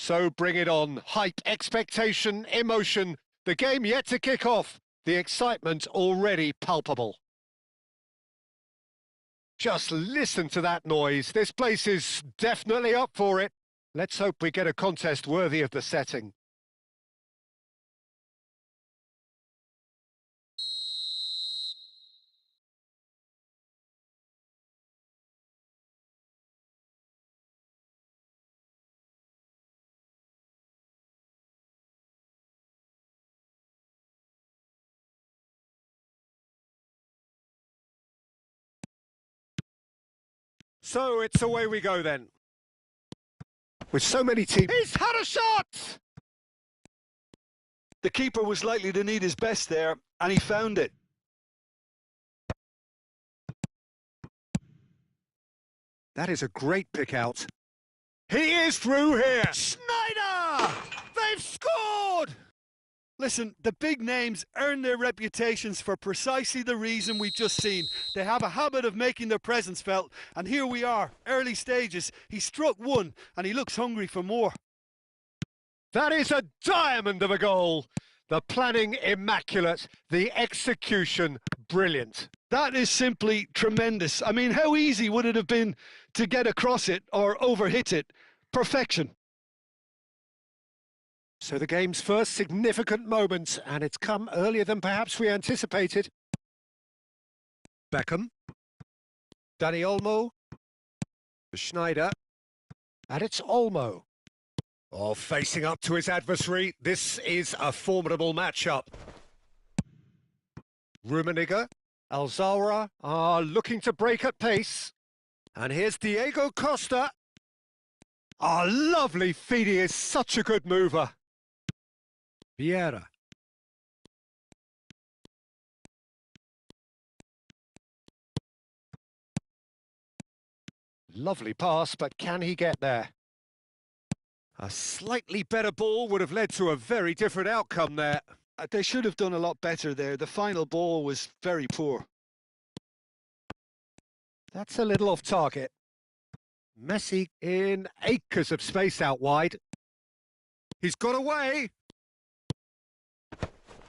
So bring it on. Hype, expectation, emotion. The game yet to kick off. The excitement already palpable. Just listen to that noise. This place is definitely up for it. Let's hope we get a contest worthy of the setting. So it's away we go then. With so many teams... He's had a shot! The keeper was likely to need his best there, and he found it. That is a great pick out. He is through here! Schneider! They've scored! Listen, the big names earn their reputations for precisely the reason we've just seen. They have a habit of making their presence felt, and here we are, early stages. He struck one, and he looks hungry for more. That is a diamond of a goal. The planning immaculate, the execution brilliant. That is simply tremendous. I mean, how easy would it have been to get across it or overhit it? Perfection. So the game's first significant moment, and it's come earlier than perhaps we anticipated. Beckham. Dani Olmo. Schneider. And it's Olmo. Oh, facing up to his adversary. This is a formidable matchup. Rummenigge. Alzara are looking to break at pace. And here's Diego Costa. Oh, lovely feed. He is such a good mover. Vieira. Lovely pass, but can he get there? A slightly better ball would have led to a very different outcome there. They should have done a lot better there. The final ball was very poor. That's a little off target. Messi in acres of space out wide. He's got away.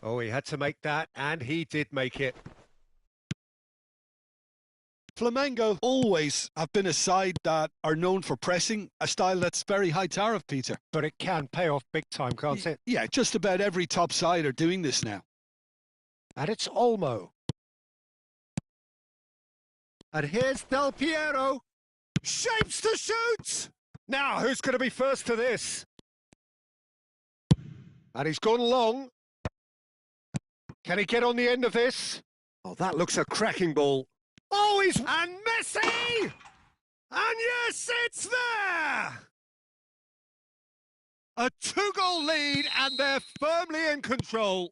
Oh, he had to make that, and he did make it. Flamengo always have been a side that are known for pressing, a style that's very high tariff, Peter. But it can pay off big time, can't it? Yeah, just about every top side are doing this now. And it's Olmo. And here's Del Piero. Shapes to shoot! Now, who's going to be first to this? And he's gone long. Can he get on the end of this? Oh, that looks a cracking ball. Oh, he's... And Messi! And yes, it's there! A 2-goal lead, and they're firmly in control.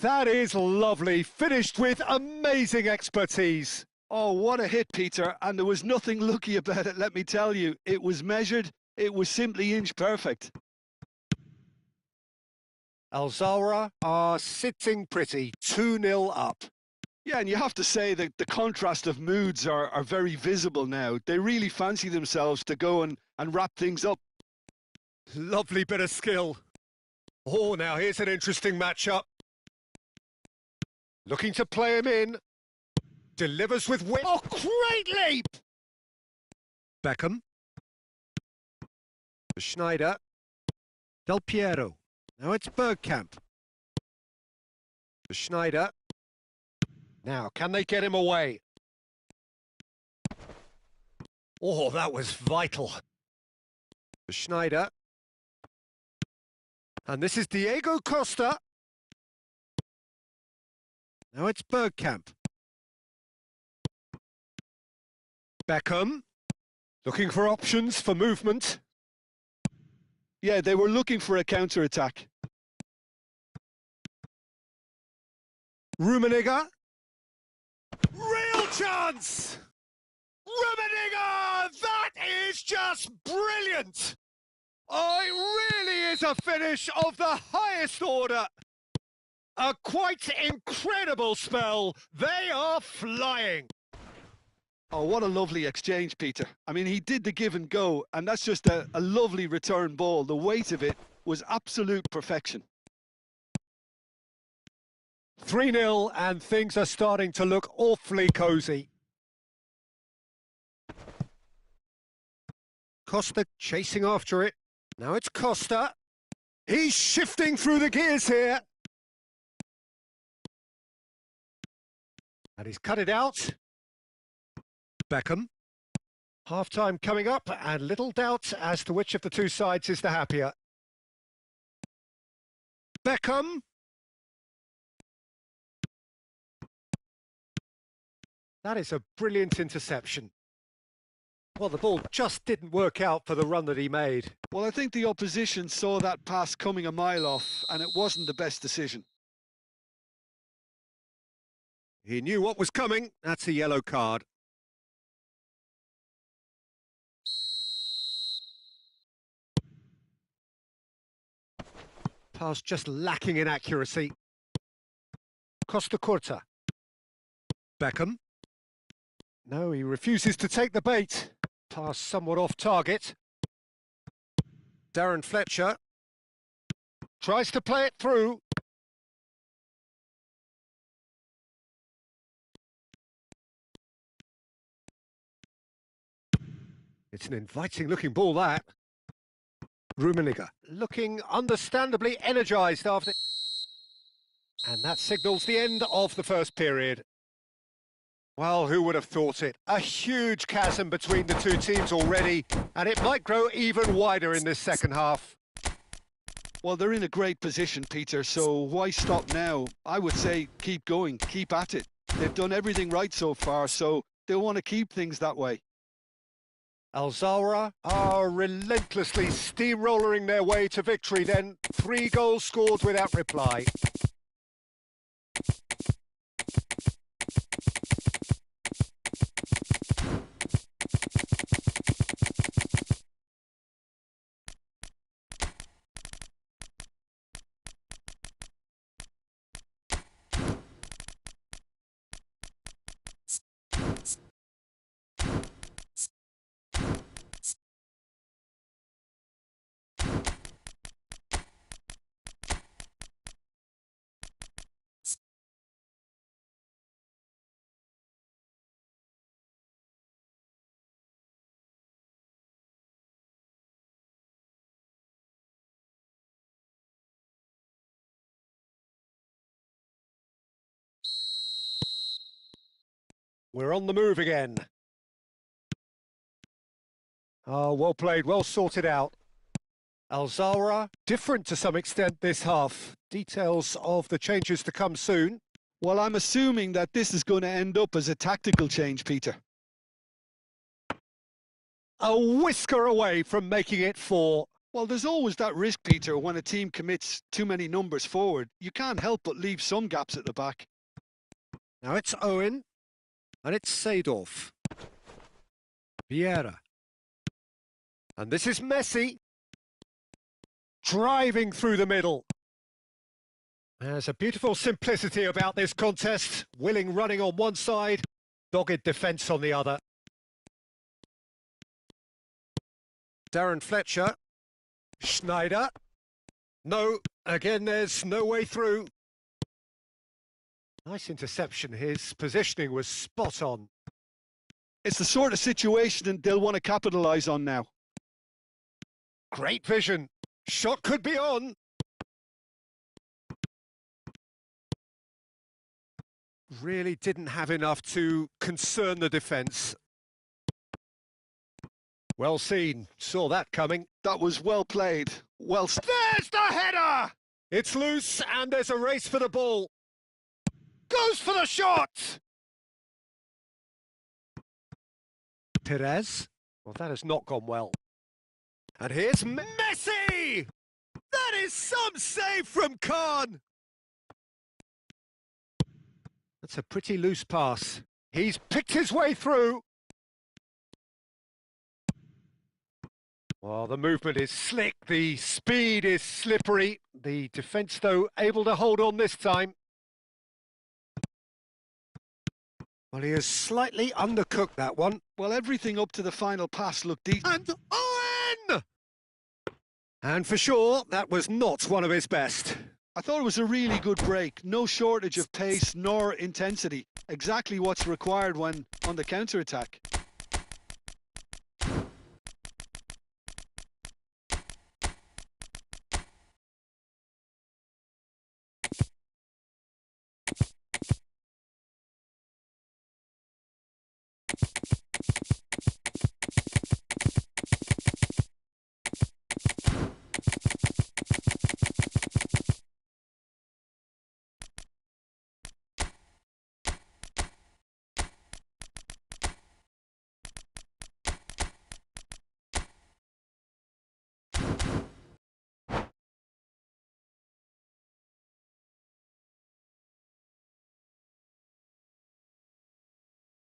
That is lovely, finished with amazing expertise. Oh, what a hit, Peter, and there was nothing lucky about it, let me tell you. It was measured, it was simply inch perfect. Alzara are sitting pretty, 2-0 up. Yeah, and you have to say that the contrast of moods are very visible now. They really fancy themselves to go and wrap things up. Lovely bit of skill. Oh, now here's an interesting matchup. Looking to play him in. Delivers with wit. Oh, great leap! Beckham. Schneider. Del Piero. Now it's Bergkamp. Schneider. Now, can they get him away? Oh, that was vital. Schneider. And this is Diego Costa. Now it's Bergkamp. Beckham. Looking for options for movement. Yeah, they were looking for a counter-attack. Rummenigge. Real chance! Rummenigge! That is just brilliant! Oh, it really is a finish of the highest order. A quite incredible spell. They are flying. Oh, what a lovely exchange, Peter. I mean, he did the give and go, and that's just a lovely return ball. The weight of it was absolute perfection. 3-0, and things are starting to look awfully cosy. Costa chasing after it. Now it's Costa. He's shifting through the gears here. And he's cut it out. Beckham. Half-time coming up, and little doubt as to which of the two sides is the happier. Beckham. That is a brilliant interception. Well, the ball just didn't work out for the run that he made. Well, I think the opposition saw that pass coming a mile off, and it wasn't the best decision. He knew what was coming. That's a yellow card. Pass just lacking in accuracy. Costa Curta. Beckham. No, he refuses to take the bait. Pass somewhat off target. Darren Fletcher tries to play it through. It's an inviting looking ball, that. Rummenigge looking understandably energised after... And that signals the end of the first period. Well, who would have thought it? A huge chasm between the two teams already, and it might grow even wider in this second half. Well, they're in a great position, Peter, so why stop now? I would say keep going, keep at it. They've done everything right so far, so they'll want to keep things that way. Al-Zawra are relentlessly steamrolling their way to victory then. 3 goals scored without reply. We're on the move again. Oh, well played, well sorted out. Al-Zawra, different to some extent this half. Details of the changes to come soon. Well, I'm assuming that this is going to end up as a tactical change, Peter. A whisker away from making it 4. Well, there's always that risk, Peter, when a team commits too many numbers forward. You can't help but leave some gaps at the back. Now it's Owen. And it's Seedorf. Vieira. And this is Messi. Driving through the middle. There's a beautiful simplicity about this contest. Willing running on one side, dogged defence on the other. Darren Fletcher. Schneider. No, again there's no way through. Nice interception. His positioning was spot on. It's the sort of situation they'll want to capitalise on now. Great vision. Shot could be on. Really didn't have enough to concern the defence. Well seen. Saw that coming. That was well played. Well... There's the header! It's loose and there's a race for the ball. Goes for the shot! Perez. Well, that has not gone well. And here's Messi! That is some save from Khan! That's a pretty loose pass. He's picked his way through. Well, the movement is slick, the speed is slippery. The defence, though, able to hold on this time. Well, he has slightly undercooked that one. Well, everything up to the final pass looked decent. And Owen! And for sure, that was not one of his best. I thought it was a really good break. No shortage of pace nor intensity. Exactly what's required when on the counter-attack.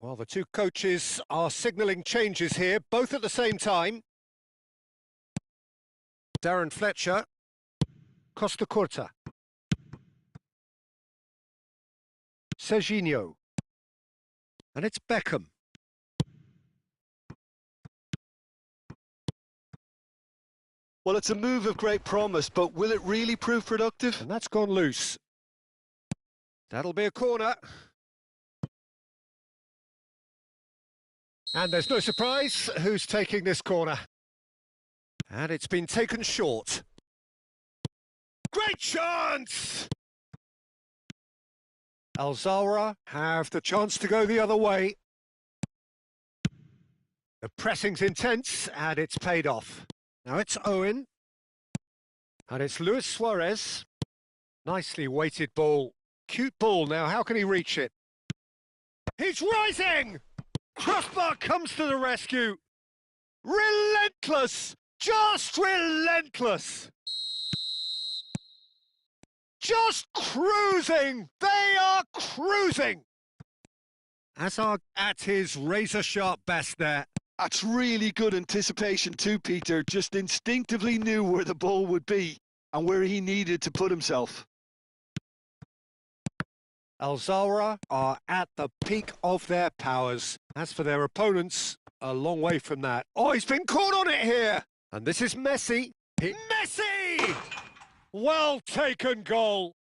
Well, the two coaches are signalling changes here, both at the same time. Darren Fletcher, Costa Curta, Serginho, and it's Beckham. Well, it's a move of great promise, but will it really prove productive? And that's gone loose. That'll be a corner. And there's no surprise who's taking this corner. And it's been taken short. Great chance! Alzara have the chance to go the other way. The pressing's intense and it's paid off. Now it's Owen. And it's Luis Suarez. Nicely weighted ball. Cute ball now, how can he reach it? He's rising! Crossbar comes to the rescue. Relentless! Just relentless! Just cruising! They are cruising! Hazard at his razor-sharp best there. That's really good anticipation too, Peter. Just instinctively knew where the ball would be and where he needed to put himself. Alzara are at the peak of their powers. As for their opponents, a long way from that. Oh, he's been caught on it here! And this is Messi. Messi! Well taken goal.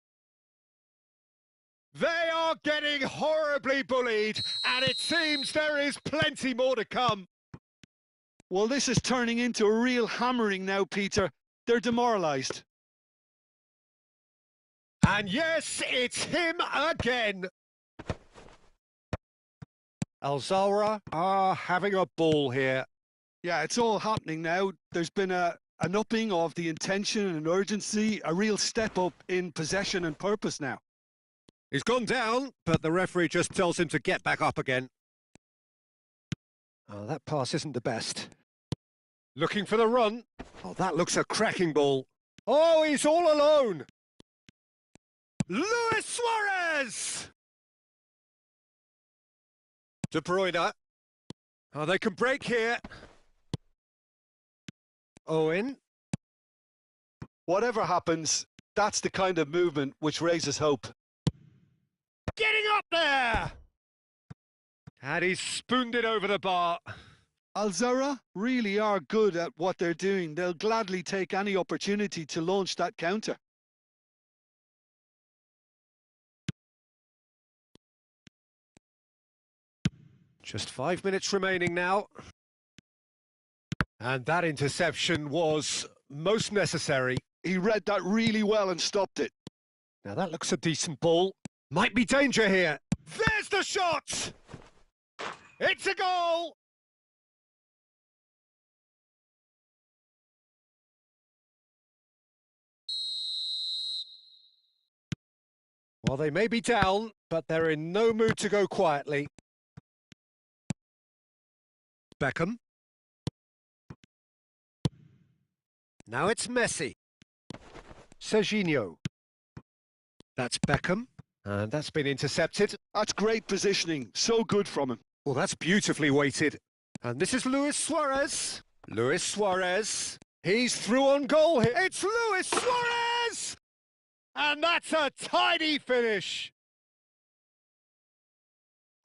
They are getting horribly bullied, and it seems there is plenty more to come. Well, this is turning into a real hammering now, Peter. They're demoralised. And yes, it's him again. Alzara are having a ball here. Yeah, it's all happening now. There's been an upping of the intention and urgency, a real step up in possession and purpose now. He's gone down, but the referee just tells him to get back up again. Oh, that pass isn't the best. Looking for the run. Oh, that looks a cracking ball. Oh, he's all alone. Luis Suarez! De Bruyne. Oh, they can break here. Owen. Whatever happens, that's the kind of movement which raises hope. Getting up there! And he's spooned it over the bar. Alzara really are good at what they're doing. They'll gladly take any opportunity to launch that counter. Just 5 minutes remaining now. And that interception was most necessary. He read that really well and stopped it. Now that looks a decent ball. Might be danger here. There's the shot! It's a goal! Well, they may be down, but they're in no mood to go quietly. Beckham. Now it's Messi. Serginho. That's Beckham. And that's been intercepted. That's great positioning. So good from him. Well, that's beautifully weighted. And this is Luis Suarez. Luis Suarez. He's through on goal here. It's Luis Suarez! And that's a tidy finish.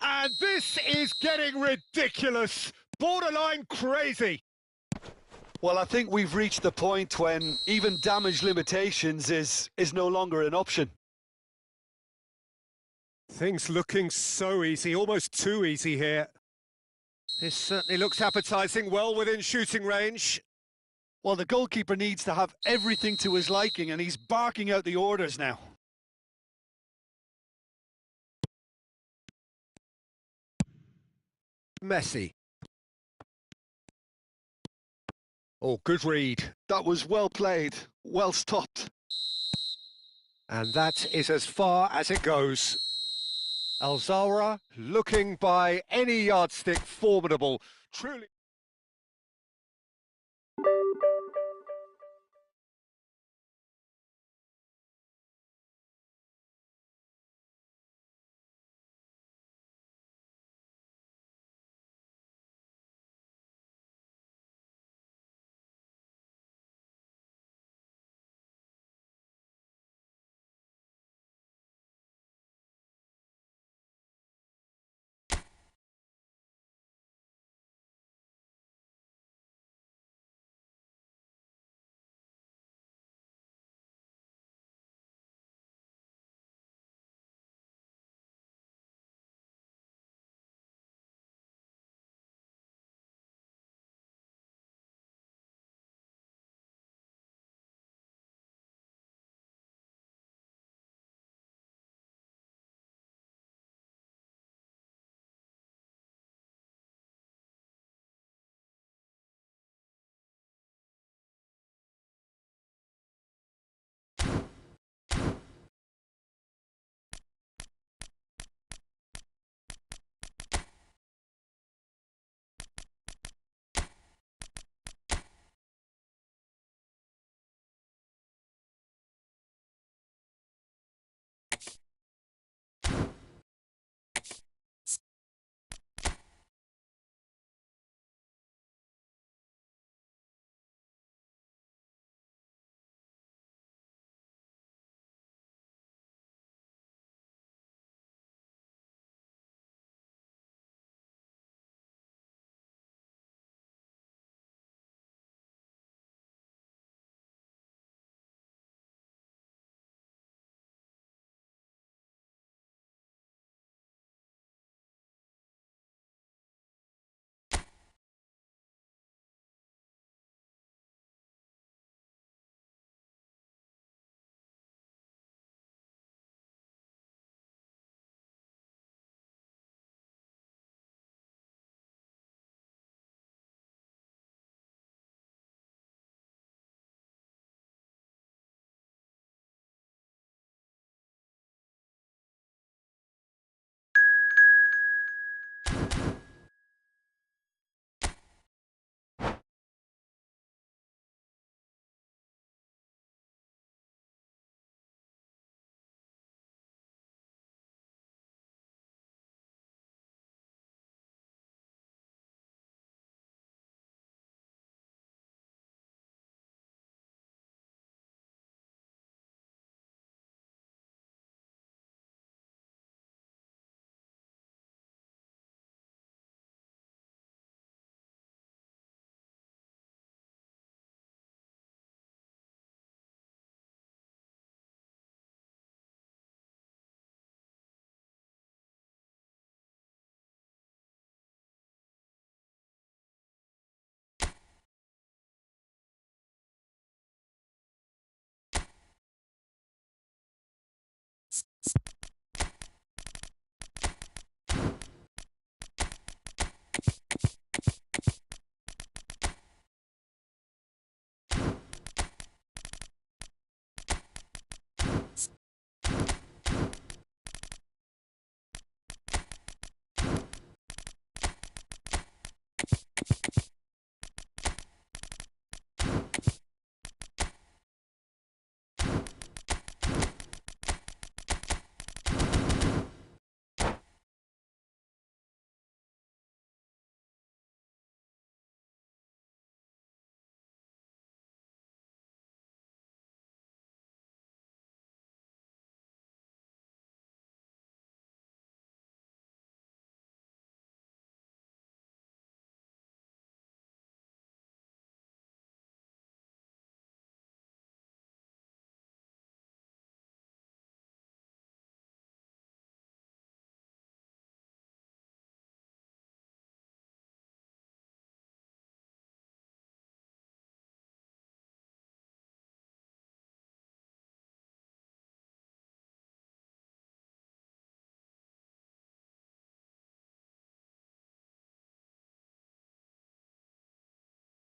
And this is getting ridiculous, borderline crazy. Well, I think we've reached the point when even damage limitations is no longer an option. Things looking so easy, almost too easy here. This certainly looks appetising, well within shooting range. Well, the goalkeeper needs to have everything to his liking, and he's barking out the orders now. Messi. Oh, good read. That was well played, well stopped. And that is as far as it goes. Alzara looking by any yardstick formidable, truly.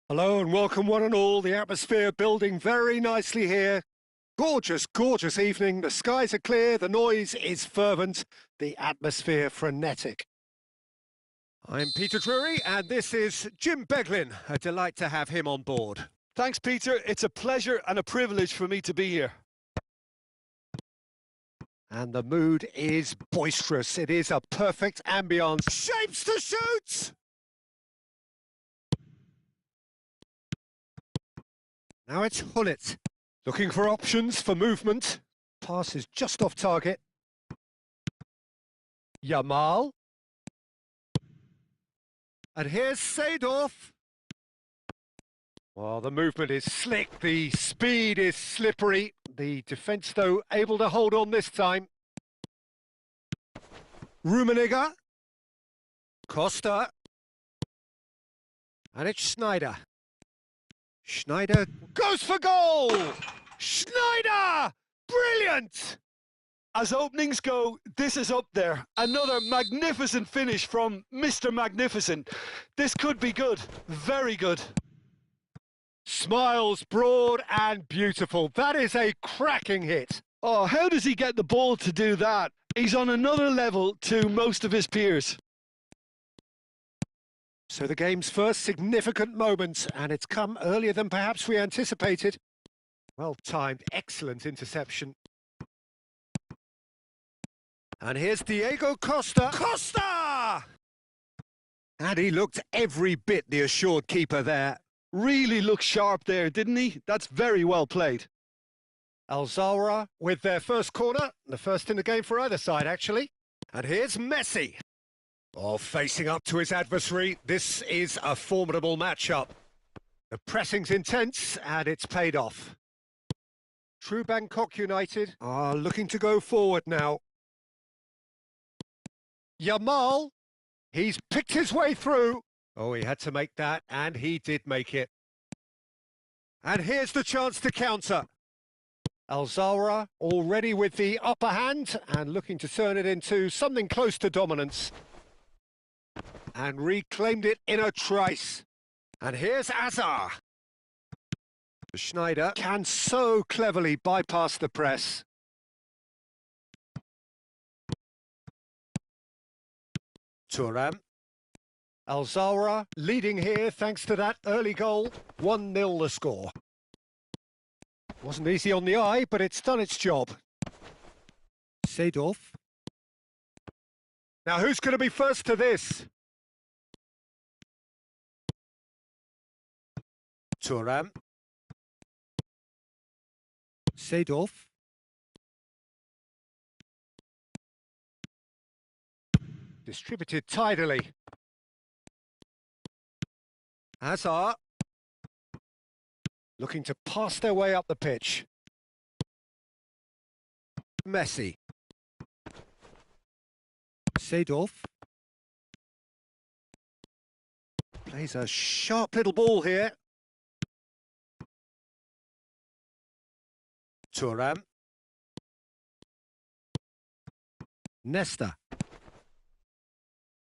Hello and welcome one and all. The atmosphere building very nicely here. Gorgeous, gorgeous evening. The skies are clear, the noise is fervent, the atmosphere frenetic. I'm Peter Drury and this is Jim Beglin. A delight to have him on board. Thanks, Peter. It's a pleasure and a privilege for me to be here. And the mood is boisterous. It is a perfect ambience. Shapes to shoot! Now it's Hullet, looking for options for movement. Pass is just off target. Yamal. And here's Seedorf. Well, the movement is slick, the speed is slippery. The defence, though, able to hold on this time. Rummenigge. Costa. And it's Schneider. Schneider goes for goal! Schneider! Brilliant! As openings go, this is up there. Another magnificent finish from Mr. Magnificent. This could be good, very good. Smiles broad and beautiful. That is a cracking hit. Oh, how does he get the ball to do that? He's on another level to most of his peers. So the game's first significant moment, and it's come earlier than perhaps we anticipated. Well timed, excellent interception. And here's Diego Costa. Costa! And he looked every bit the assured keeper there. Really looked sharp there, didn't he? That's very well played. Alzora with their first corner, the first in the game for either side, actually. And here's Messi. Oh, facing up to his adversary, this is a formidable matchup. The pressing's intense, and it's paid off. True Bangkok United are looking to go forward now. Yamal, he's picked his way through. Oh, he had to make that, and he did make it. And here's the chance to counter. Alzora already with the upper hand, and looking to turn it into something close to dominance. And reclaimed it in a trice. And here's Azar. Schneider can so cleverly bypass the press. Thuram. Alzora leading here thanks to that early goal. 1-0 the score. Wasn't easy on the eye, but it's done its job. Seedorf. Now who's going to be first to this? Thuram. Seedorf. Distributed tidily. Azar. Looking to pass their way up the pitch. Messi. Seedorf. Plays a sharp little ball here. Thuram. Nesta.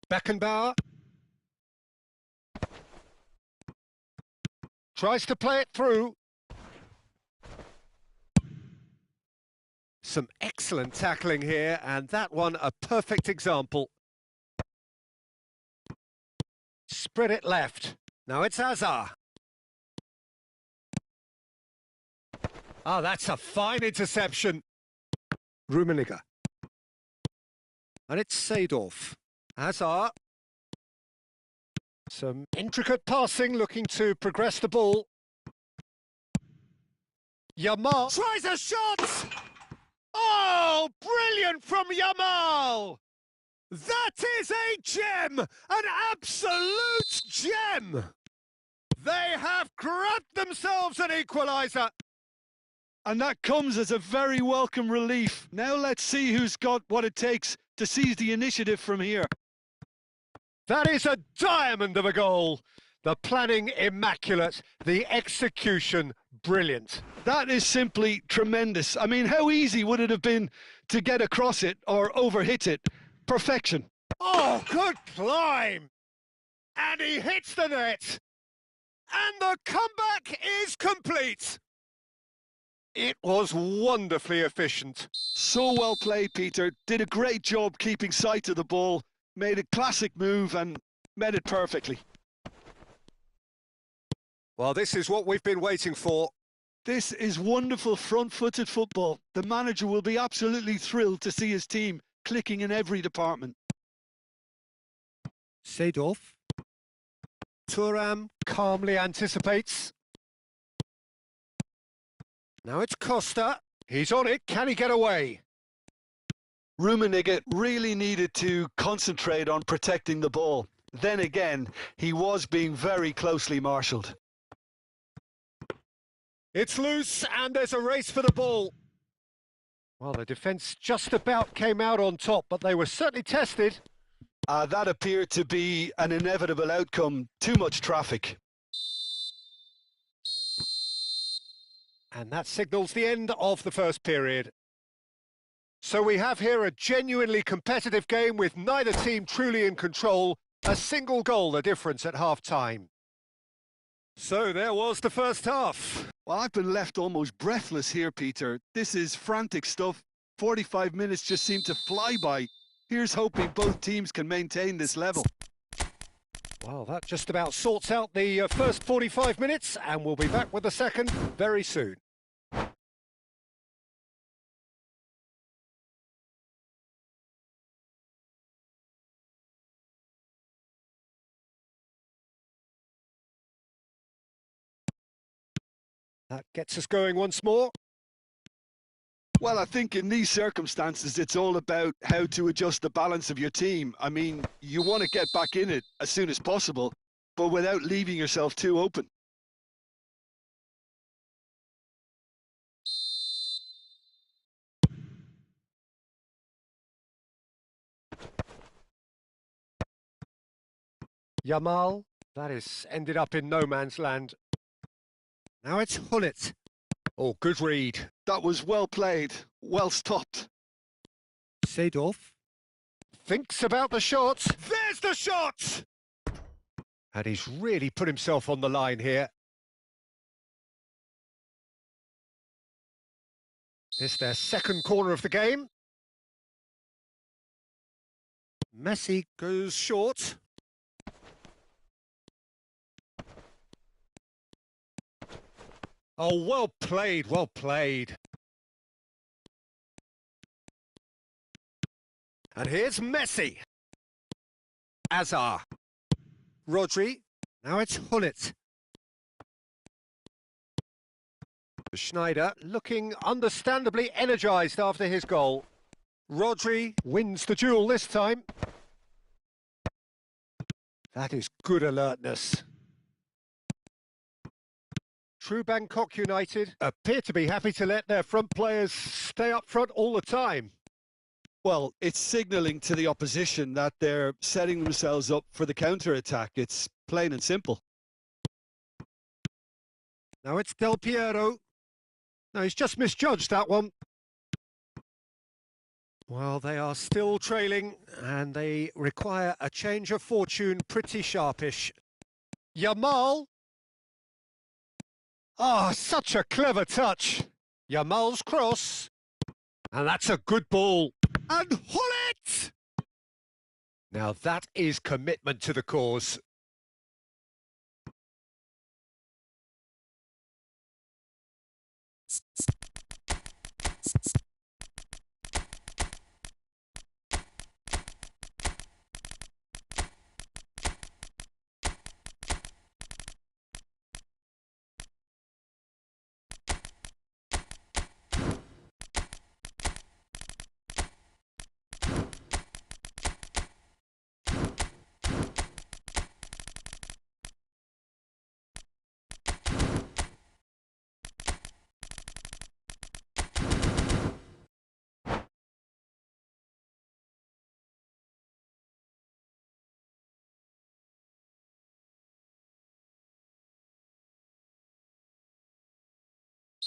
Beckenbauer. Tries to play it through. Some excellent tackling here, and that one a perfect example. Spread it left. Now it's Azar. Ah, that's a fine interception. Rummenigge. And it's Seedorf. Azar. Some intricate passing, looking to progress the ball. Yamal tries a shot! Oh, brilliant from Yamal! That is a gem! An absolute gem! They have grabbed themselves an equaliser. And that comes as a very welcome relief. Now let's see who's got what it takes to seize the initiative from here. That is a diamond of a goal. The planning immaculate, the execution brilliant. That is simply tremendous. I mean, how easy would it have been to get across it or overhit it? Perfection. Oh, good climb! And he hits the net. And the comeback is complete. It was wonderfully efficient. So well played, Peter. Did a great job keeping sight of the ball, made a classic move and met it perfectly. Well, this is what we've been waiting for. This is wonderful front-footed football. The manager will be absolutely thrilled to see his team clicking in every department. Seedorf. Thuram calmly anticipates. Now it's Costa. He's on it. Can he get away? Rummenigge really needed to concentrate on protecting the ball. Then again, he was being very closely marshalled. It's loose and there's a race for the ball. Well, the defence just about came out on top, but they were certainly tested. That appeared to be an inevitable outcome. Too much traffic. And that signals the end of the first period. So we have here a genuinely competitive game with neither team truly in control. A single goal the difference at half-time. So there was the first half. Well, I've been left almost breathless here, Peter. This is frantic stuff. 45 minutes just seem to fly by. Here's hoping both teams can maintain this level. Well, that just about sorts out the first 45 minutes, and we'll be back with the second very soon. That gets us going once more. Well, I think in these circumstances, it's all about how to adjust the balance of your team. I mean, you want to get back in it as soon as possible, but without leaving yourself too open. Yamal, that has ended up in no man's land. Now it's Hullet. Oh, good read. That was well played, well stopped. Seedorf thinks about the shot. There's the shot! And he's really put himself on the line here. This their second corner of the game. Messi goes short. Oh, well played, well played. And here's Messi. Azar. Rodri. Now it's Hullet. Schneider looking understandably energised after his goal. Rodri wins the duel this time. That is good alertness. True Bangkok United appear to be happy to let their front players stay up front all the time. Well, it's signalling to the opposition that they're setting themselves up for the counter-attack. It's plain and simple. Now it's Del Piero. No, he's just misjudged that one. Well, they are still trailing and they require a change of fortune pretty sharpish. Yamal. Ah, such a clever touch. Yamal's cross. And that's a good ball. And Hullet! Now that is commitment to the cause.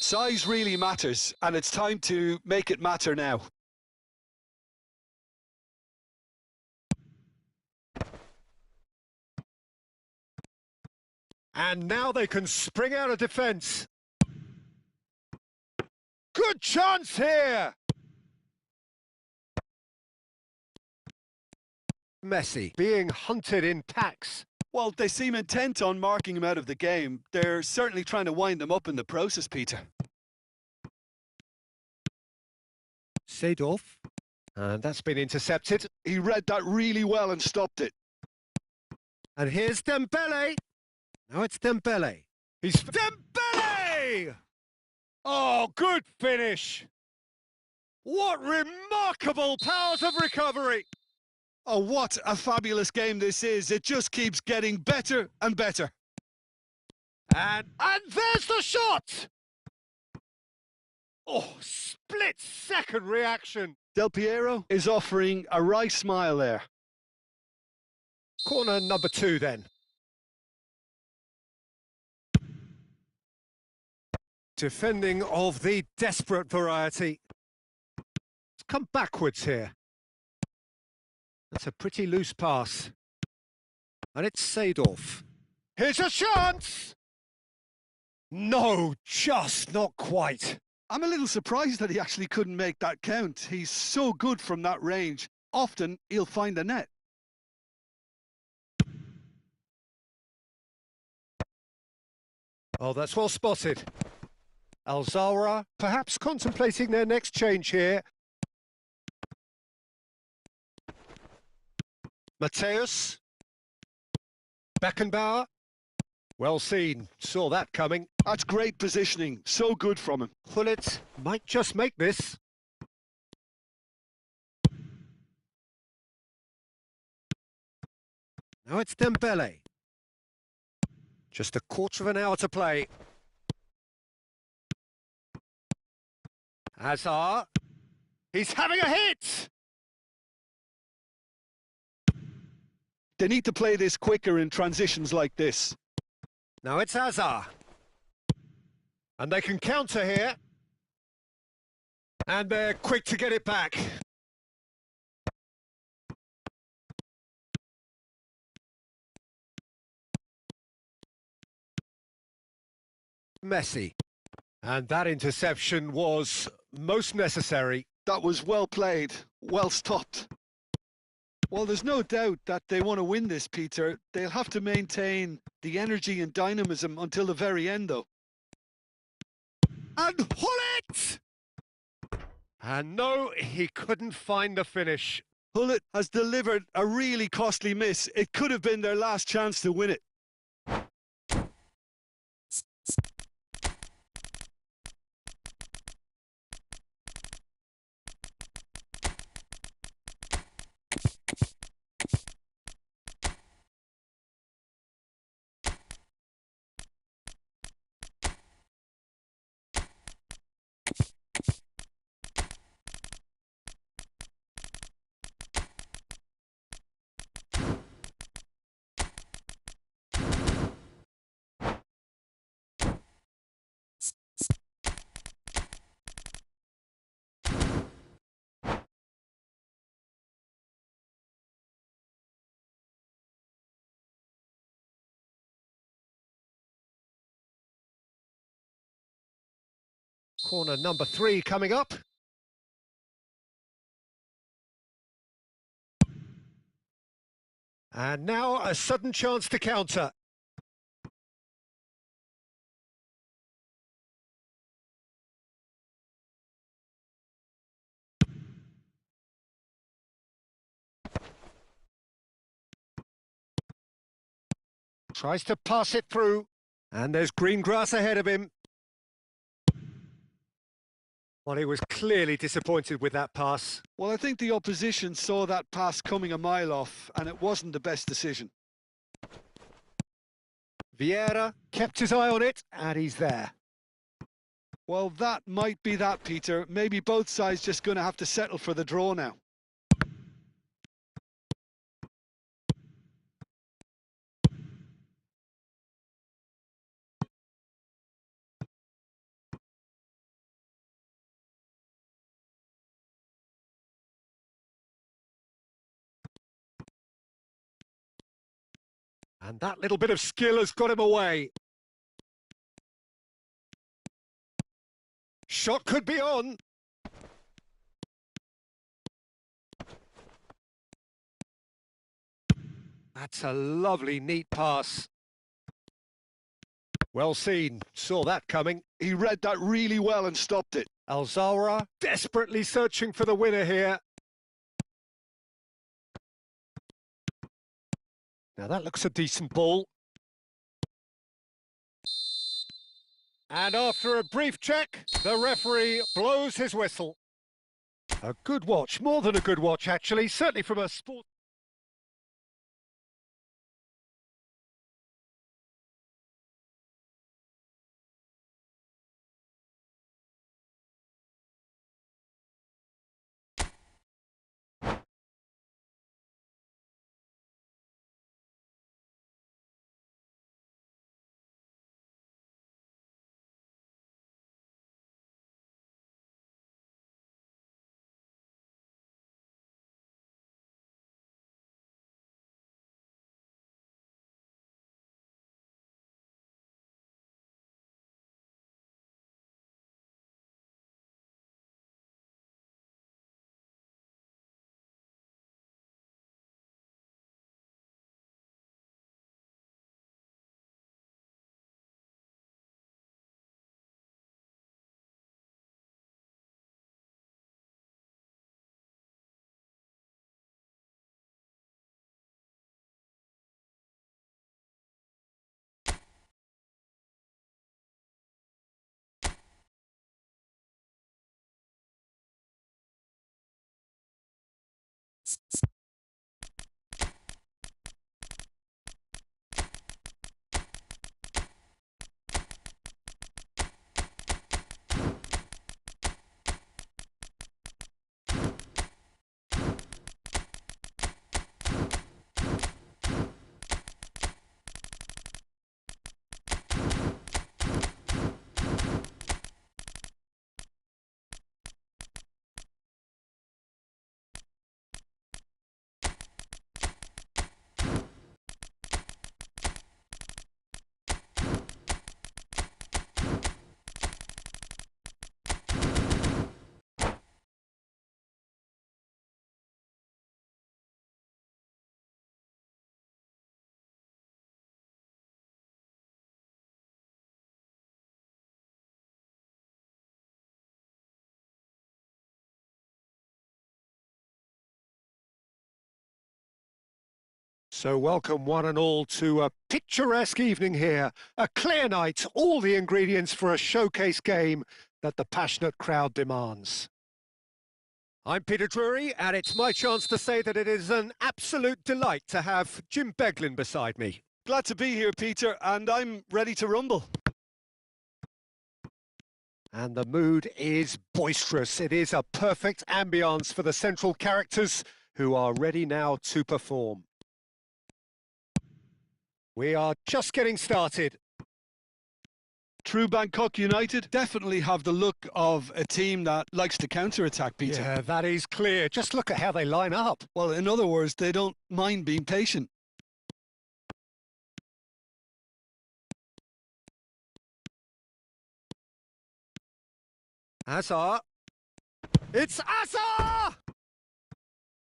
Size really matters, and it's time to make it matter now. And now they can spring out of defence. Good chance here! Messi being hunted in packs. Well, they seem intent on marking him out of the game. They're certainly trying to wind him up in the process, Peter. Seedorf. And that's been intercepted. He read that really well and stopped it. And here's Dembele. Now it's Dembele. He's Dembele! Oh, good finish. What remarkable powers of recovery. Oh, what a fabulous game this is. It just keeps getting better and better. And there's the shot! Oh, split-second reaction. Del Piero is offering a wry smile there. Corner number 2 then. Defending of the desperate variety. Let's come backwards here. That's a pretty loose pass. And it's Seedorf. Here's a chance! No, just not quite. I'm a little surprised that he actually couldn't make that count. He's so good from that range. Often he'll find the net. Oh, that's well spotted. Alzara perhaps contemplating their next change here. Mateus. Beckenbauer. Well seen. Saw that coming. That's great positioning. So good from him. Gullit might just make this. Now it's Dembele. Just a quarter of an hour to play. Hazard. He's having a hit! They need to play this quicker in transitions like this. Now it's Hazard. And they can counter here. And they're quick to get it back. Messi. And that interception was most necessary. That was well played, well stopped. Well, there's no doubt that they want to win this, Peter. They'll have to maintain the energy and dynamism until the very end, though. And Gullit! And no, he couldn't find the finish. Gullit has delivered a really costly miss. It could have been their last chance to win it. Corner number 3 coming up. And now a sudden chance to counter. Tries to pass it through. And there's green grass ahead of him. Well, he was clearly disappointed with that pass. Well, I think the opposition saw that pass coming a mile off, and it wasn't the best decision. Vieira kept his eye on it, and he's there. Well, that might be that, Peter. Maybe both sides just going to have to settle for the draw now. And that little bit of skill has got him away. Shot could be on. That's a lovely, neat pass. Well seen. Saw that coming. He read that really well and stopped it. Alzara desperately searching for the winner here. Now that looks a decent ball. And after a brief check, the referee blows his whistle. A good watch, more than a good watch actually, certainly from a sport... So welcome one and all to a picturesque evening here, a clear night, all the ingredients for a showcase game that the passionate crowd demands. I'm Peter Drury, and it's my chance to say that it is an absolute delight to have Jim Beglin beside me. Glad to be here, Peter, and I'm ready to rumble. And the mood is boisterous. It is a perfect ambience for the central characters who are ready now to perform. We are just getting started. True Bangkok United definitely have the look of a team that likes to counter-attack, Peter. Yeah, that is clear. Just look at how they line up. Well, in other words, they don't mind being patient. Hazard. It's Hazard!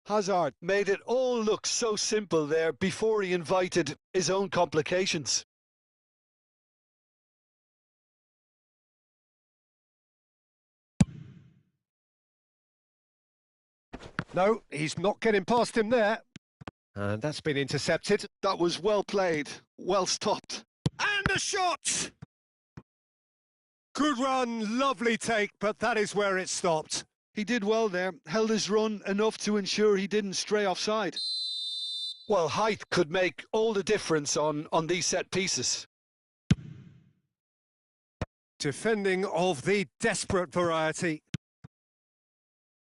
Hazard made it all look so simple there before he invited his own complications. No, he's not getting past him there. And that's been intercepted. That was well played, well stopped. And a shot! Good run, lovely take, but that is where it stopped. He did well there, held his run enough to ensure he didn't stray offside. Well, height could make all the difference on these set pieces. Defending of the desperate variety.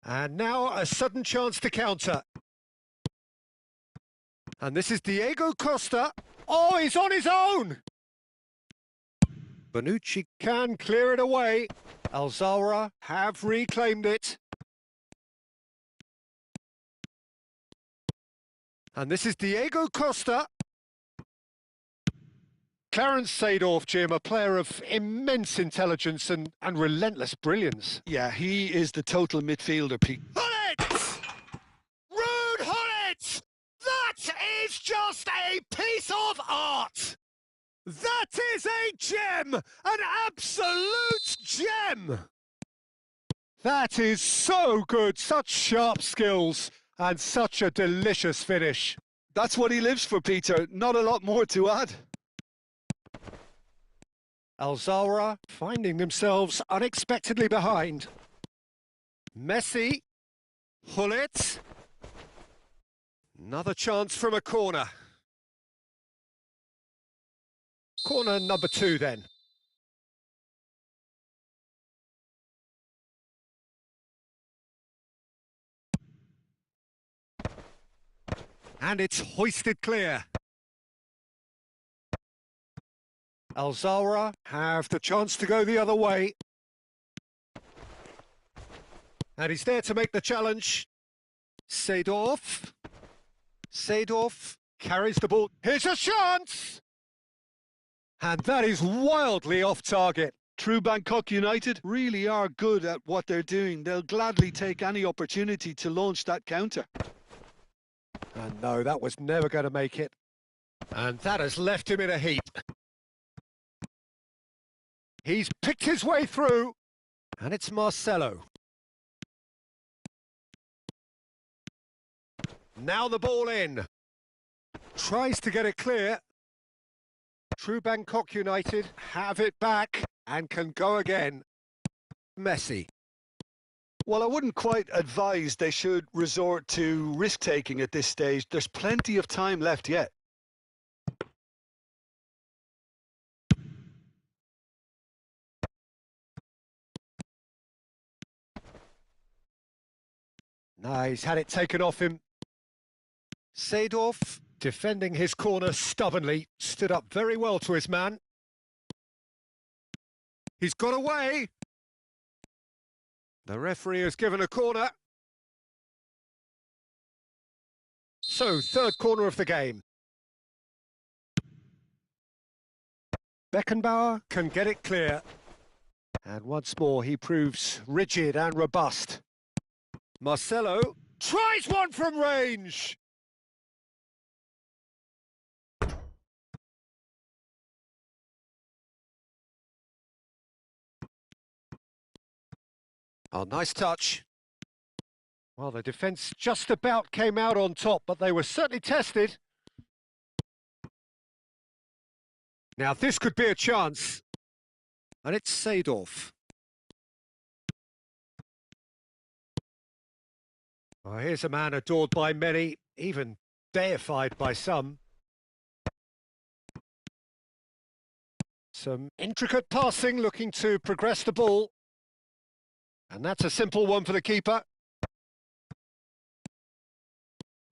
And now a sudden chance to counter. And this is Diego Costa. Oh, he's on his own! Bonucci can clear it away. Alzara have reclaimed it. And this is Diego Costa. Clarence Seedorf, Jim, a player of immense intelligence and relentless brilliance. Yeah, he is the total midfielder, Pete. Hullet! Rude Hullet! That is just a piece of art! That is a gem! An absolute gem! That is so good, such sharp skills, and such a delicious finish. That's what he lives for, Peter. Not a lot more to add. Al-Zawra finding themselves unexpectedly behind. Messi, Hullet. Another chance from a corner. Corner number 2 then. And it's hoisted clear. Al-Zawra have the chance to go the other way. And he's there to make the challenge. Seedorf. Seedorf carries the ball. Here's a chance! And that is wildly off target. True Bangkok United really are good at what they're doing. They'll gladly take any opportunity to launch that counter. And no, that was never going to make it. And that has left him in a heap. He's picked his way through. And it's Marcelo. Now the ball in. Tries to get it clear. True Bangkok United have it back and can go again. Messi. Well, I wouldn't quite advise they should resort to risk-taking at this stage. There's plenty of time left yet. No, he's had it taken off him. Seedorf, defending his corner stubbornly, stood up very well to his man. He's got away. The referee has given a corner. So, third corner of the game. Beckenbauer can get it clear. And once more he proves rigid and robust. Marcelo tries one from range. Oh, nice touch. Well, the defence just about came out on top, but they were certainly tested. Now, this could be a chance. And it's Seedorf. Oh, here's a man adored by many, even deified by some. Some intricate passing, looking to progress the ball. And that's a simple one for the keeper.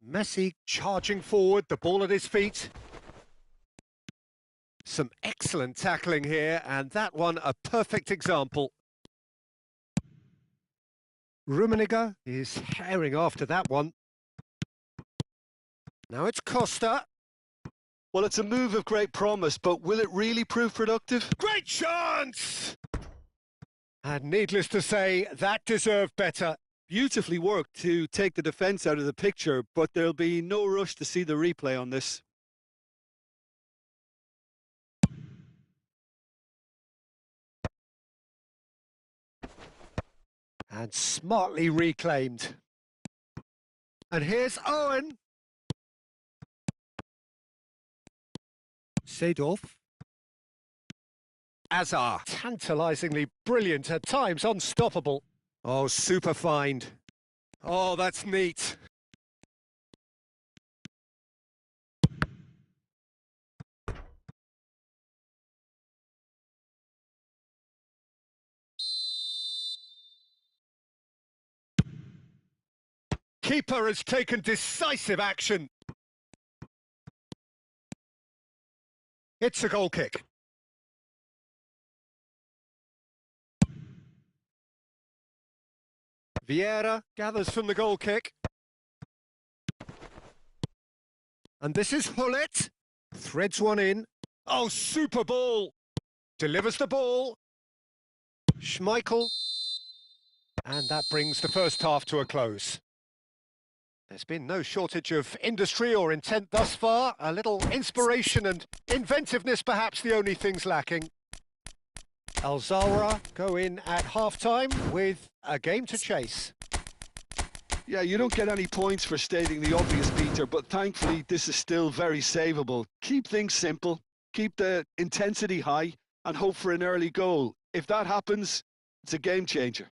Messi charging forward, the ball at his feet. Some excellent tackling here, and that one a perfect example. Rummenigge is herring after that one. Now it's Costa. Well, it's a move of great promise, but will it really prove productive? Great chance! And needless to say, that deserved better. Beautifully worked to take the defence out of the picture, but there'll be no rush to see the replay on this. And smartly reclaimed. And here's Owen. Seedorf. Azar, tantalisingly brilliant, at times unstoppable. Oh, super find. Oh, that's neat. Keeper has taken decisive action. It's a goal kick. Vieira gathers from the goal kick. And this is Hullet. Threads one in. Oh, super ball. Delivers the ball. Schmeichel. And that brings the first half to a close. There's been no shortage of industry or intent thus far. A little inspiration and inventiveness perhaps the only things lacking. Al Zawra go in at half-time with a game to chase. Yeah, you don't get any points for stating the obvious, Peter, but thankfully this is still very savable. Keep things simple, keep the intensity high, and hope for an early goal. If that happens, it's a game changer.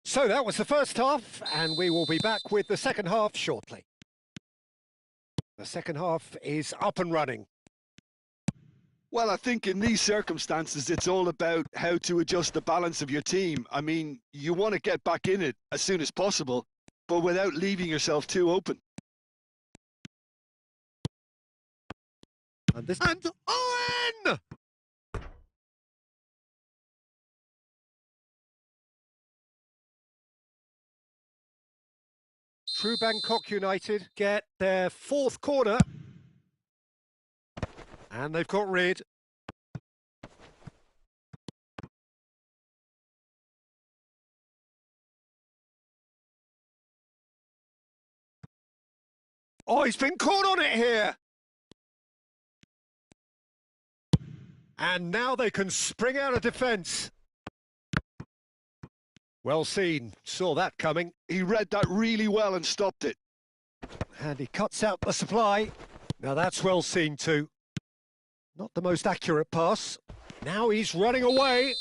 So that was the first half, and we will be back with the second half shortly. The second half is up and running. Well, I think in these circumstances, it's all about how to adjust the balance of your team. I mean, you want to get back in it as soon as possible, but without leaving yourself too open. And Owen! True Bangkok United get their fourth corner. And they've got rid. Oh, he's been caught on it here. And now they can spring out of defence. Well seen, saw that coming. He read that really well and stopped it. And he cuts out the supply. Now that's well seen too. Not the most accurate pass. Now he's running away.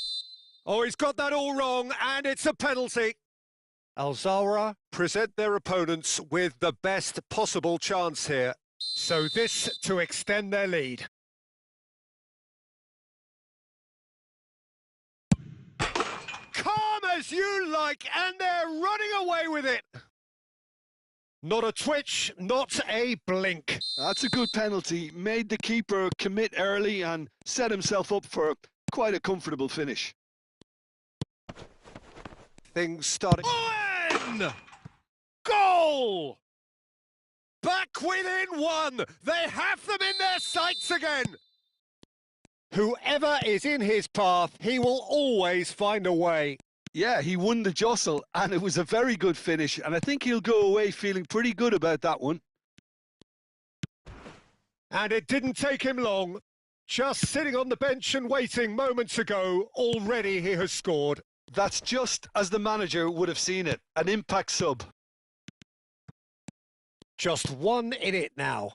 Oh, he's got that all wrong, and it's a penalty. Al Zawra present their opponents with the best possible chance here. So this to extend their lead. Calm as you like, and they're running away with it. Not a twitch, not a blink. That's a good penalty. Made the keeper commit early and set himself up for quite a comfortable finish. Things started. Owen! Goal! Back within one. They have them in their sights again. Whoever is in his path, he will always find a way. Yeah, he won the jostle, and it was a very good finish, and I think he'll go away feeling pretty good about that one. And it didn't take him long. Just sitting on the bench and waiting moments ago, already he has scored. That's just as the manager would have seen it, an impact sub. Just one in it now.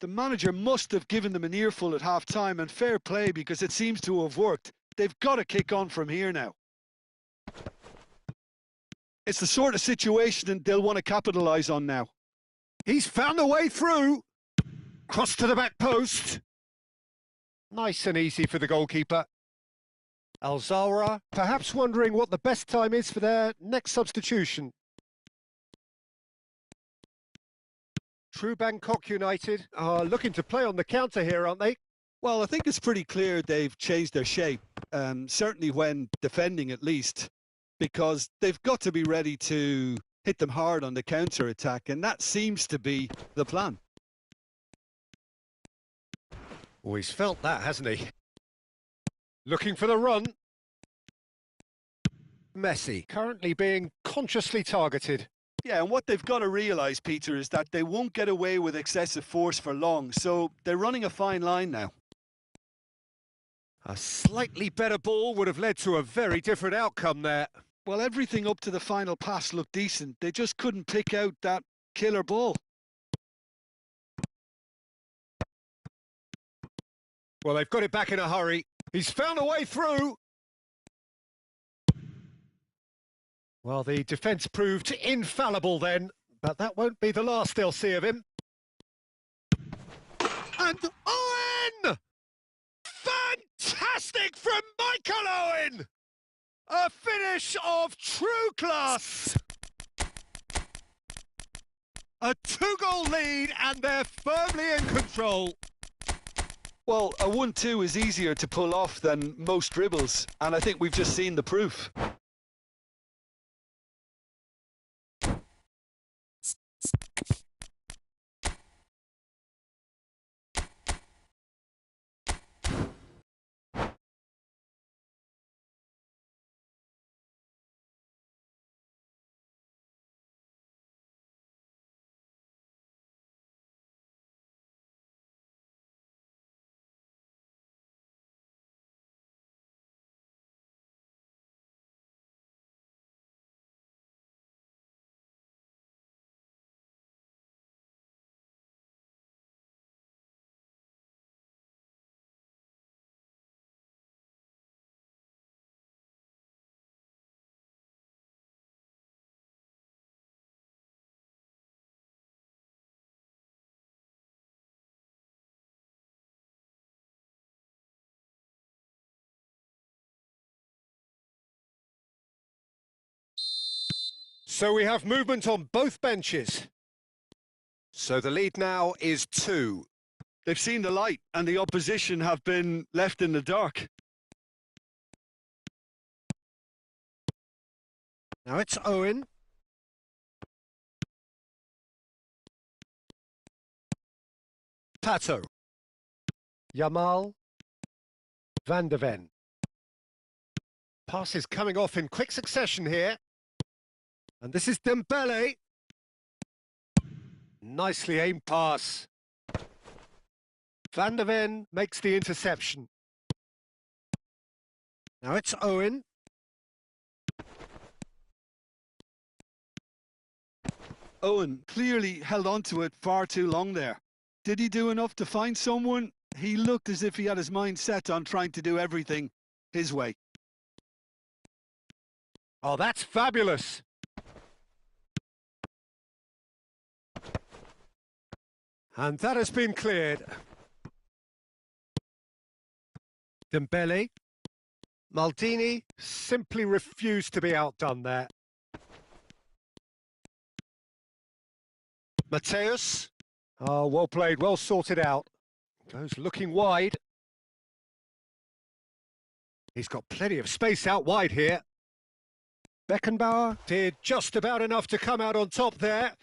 The manager must have given them an earful at half-time, and fair play because it seems to have worked. They've got to kick on from here now. It's the sort of situation they'll want to capitalise on now. He's found a way through. Cross to the back post. Nice and easy for the goalkeeper. Al Zawra perhaps wondering what the best time is for their next substitution. True Bangkok United are looking to play on the counter here, aren't they? Well, I think it's pretty clear they've changed their shape, certainly when defending at least, because they've got to be ready to hit them hard on the counter-attack, and that seems to be the plan. Oh, he's felt that, hasn't he? Looking for the run. Messi currently being consciously targeted. Yeah, and what they've got to realise, Peter, is that they won't get away with excessive force for long, so they're running a fine line now. A slightly better ball would have led to a very different outcome there. Well, everything up to the final pass looked decent. They just couldn't pick out that killer ball. Well, they've got it back in a hurry. He's found a way through. Well, the defence proved infallible then, but that won't be the last they'll see of him. And Owen! Fantastic from Michael Owen! A finish of true class! A 2-goal lead and they're firmly in control. Well, a 1-2 is easier to pull off than most dribbles, and I think we've just seen the proof. So we have movement on both benches. So the lead now is 2. They've seen the light and the opposition have been left in the dark. Now it's Owen. Pato. Yamal. Van der Ven. Passes coming off in quick succession here. And this is Dembele. Nicely aimed pass. Van der Ven makes the interception. Now it's Owen. Owen clearly held on to it far too long there. Did he do enough to find someone? He looked as if he had his mind set on trying to do everything his way. Oh, that's fabulous. And that has been cleared. Dembele. Maldini simply refused to be outdone there. Mateus. Oh, well played, well sorted out. Goes looking wide. He's got plenty of space out wide here. Beckenbauer did just about enough to come out on top there.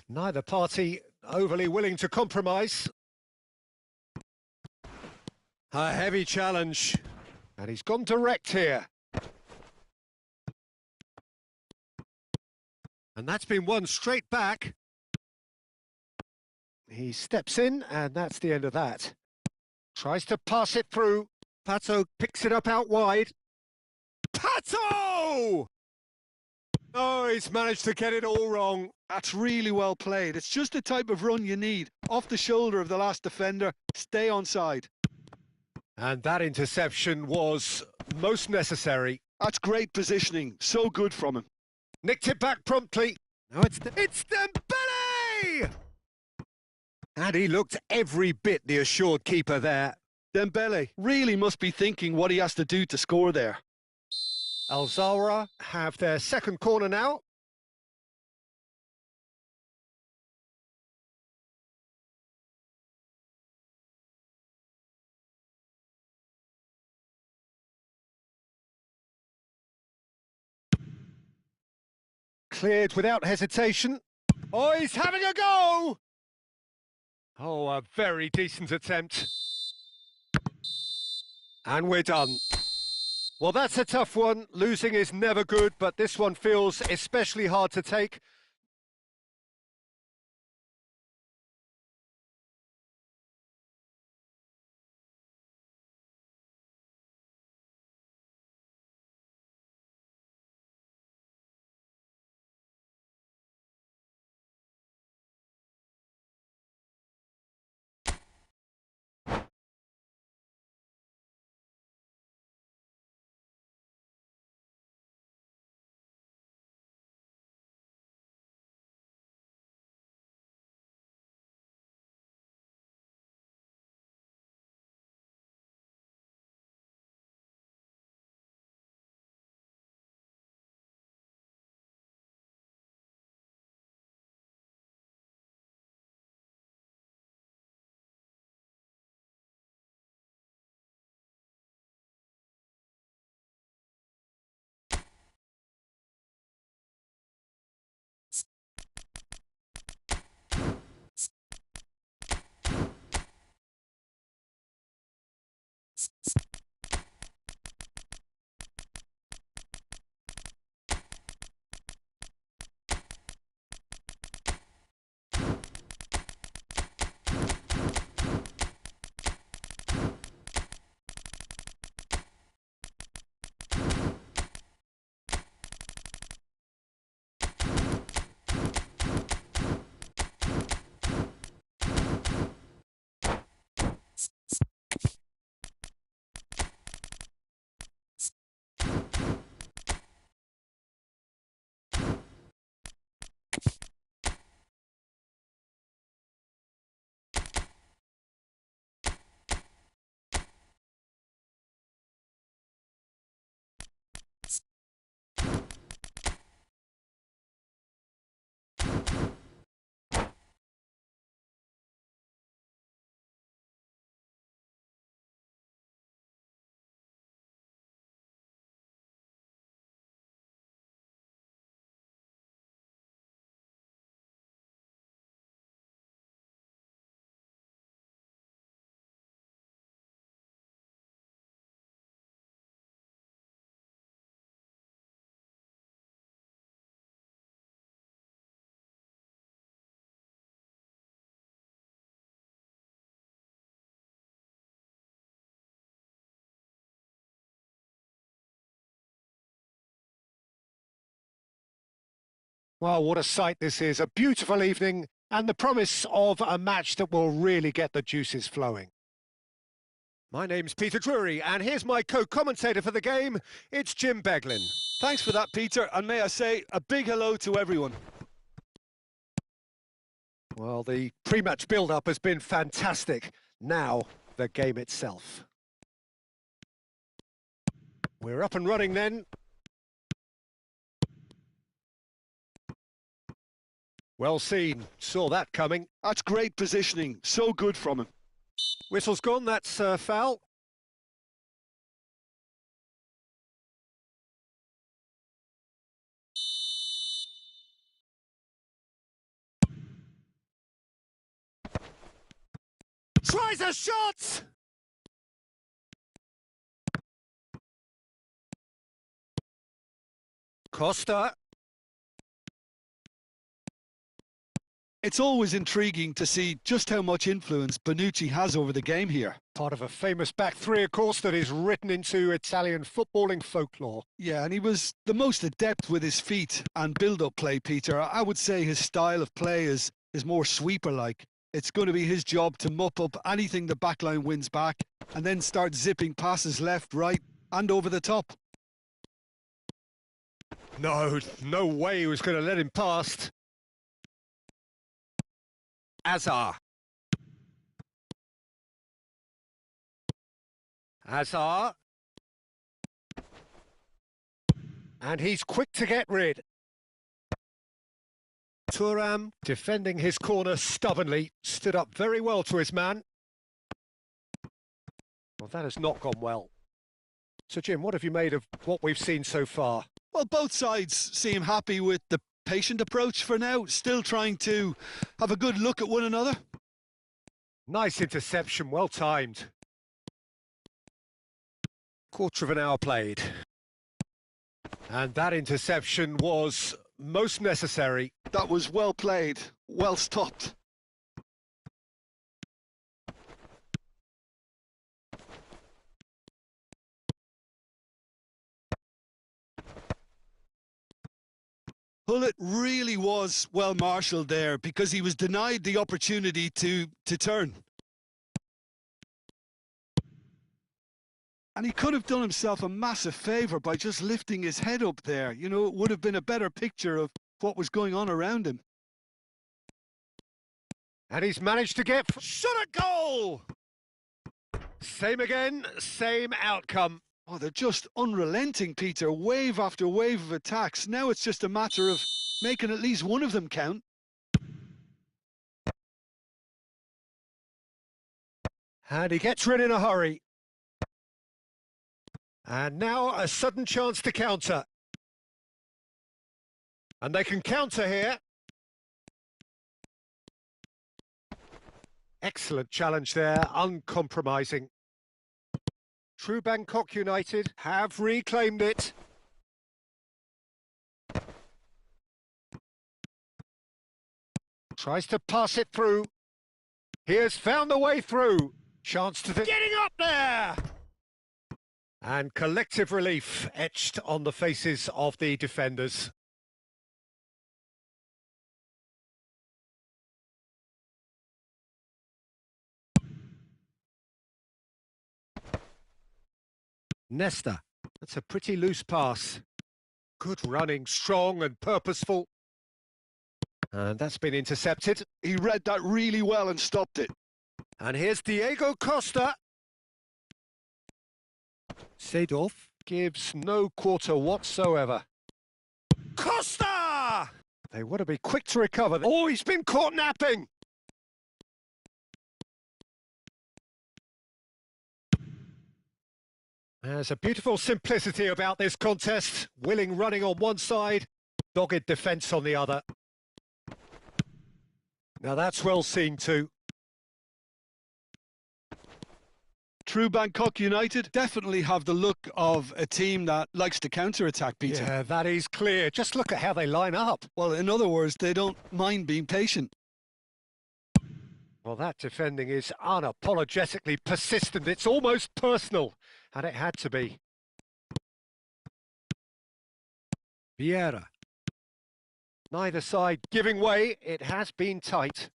Neither party overly willing to compromise. A heavy challenge. And he's gone direct here. And that's been won straight back. He steps in, and that's the end of that. Tries to pass it through. Pato picks it up out wide. Pato! Oh, he's managed to get it all wrong. That's really well played. It's just the type of run you need. Off the shoulder of the last defender, stay onside. And that interception was most necessary. That's great positioning. So good from him. Nicked it back promptly. Now it's Dembele! And he looked every bit the assured keeper there. Dembele really must be thinking what he has to do to score there. Al Zawra have their second corner now. Cleared without hesitation. Oh, he's having a go! Oh, a very decent attempt. And we're done. Well, that's a tough one. Losing is never good, but this one feels especially hard to take. Well, what a sight this is. A beautiful evening and the promise of a match that will really get the juices flowing. My name's Peter Drury, and here's my co-commentator for the game. It's Jim Beglin. Thanks for that, Peter, and may I say a big hello to everyone. Well, the pre-match build-up has been fantastic. Now, the game itself. We're up and running then. Well seen. Saw that coming. That's great positioning. So good from him. Whistle's gone. That's foul. Tries a shot! Costa. It's always intriguing to see just how much influence Bonucci has over the game here. Part of a famous back three, of course, that is written into Italian footballing folklore. Yeah, and he was the most adept with his feet and build-up play, Peter. I would say his style of play is more sweeper-like. It's going to be his job to mop up anything the backline wins back and then start zipping passes left, right and over the top. No way he was going to let him past. Azar. And he's quick to get rid. Thuram, defending his corner stubbornly, stood up very well to his man. Well, that has not gone well. So, Jim, what have you made of what we've seen so far? Well, both sides seem happy with the patient approach for now, still trying to have a good look at one another. Nice interception, well timed. Quarter of an hour played. And that interception was most necessary. That was well played, well stopped. Hullet really was well marshalled there because he was denied the opportunity to turn. And he could have done himself a massive favour by just lifting his head up there. You know, it would have been a better picture of what was going on around him. And he's managed to get shot at goal! Same again, same outcome. Oh, they're just unrelenting, Peter. Wave after wave of attacks. Now it's just a matter of making at least one of them count. And he gets rid in a hurry. And now a sudden chance to counter. And they can counter here. Excellent challenge there, uncompromising. True Bangkok United have reclaimed it. Tries to pass it through. He has found the way through. Chance to getting up there! And collective relief etched on the faces of the defenders. Nesta, that's a pretty loose pass. Good running, strong and purposeful. And that's been intercepted. He read that really well and stopped it. And here's Diego Costa. Seedorf gives no quarter whatsoever. Costa! They want to be quick to recover. Oh, he's been caught napping! There's a beautiful simplicity about this contest. Willing running on one side, dogged defence on the other. Now that's well seen too. True Bangkok United definitely have the look of a team that likes to counter-attack, Peter. Yeah, that is clear. Just look at how they line up. Well, in other words, they don't mind being patient. Well, that defending is unapologetically persistent. It's almost personal, and it had to be. Vieira. Neither side giving way. It has been tight.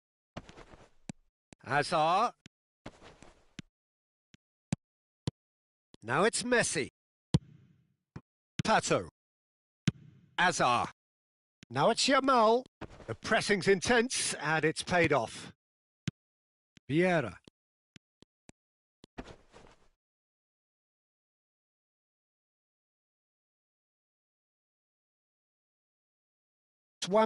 Hazard. Now it's Messi. Pato. Hazard. Now it's Yamal. The pressing's intense and it's paid off. Vieira. One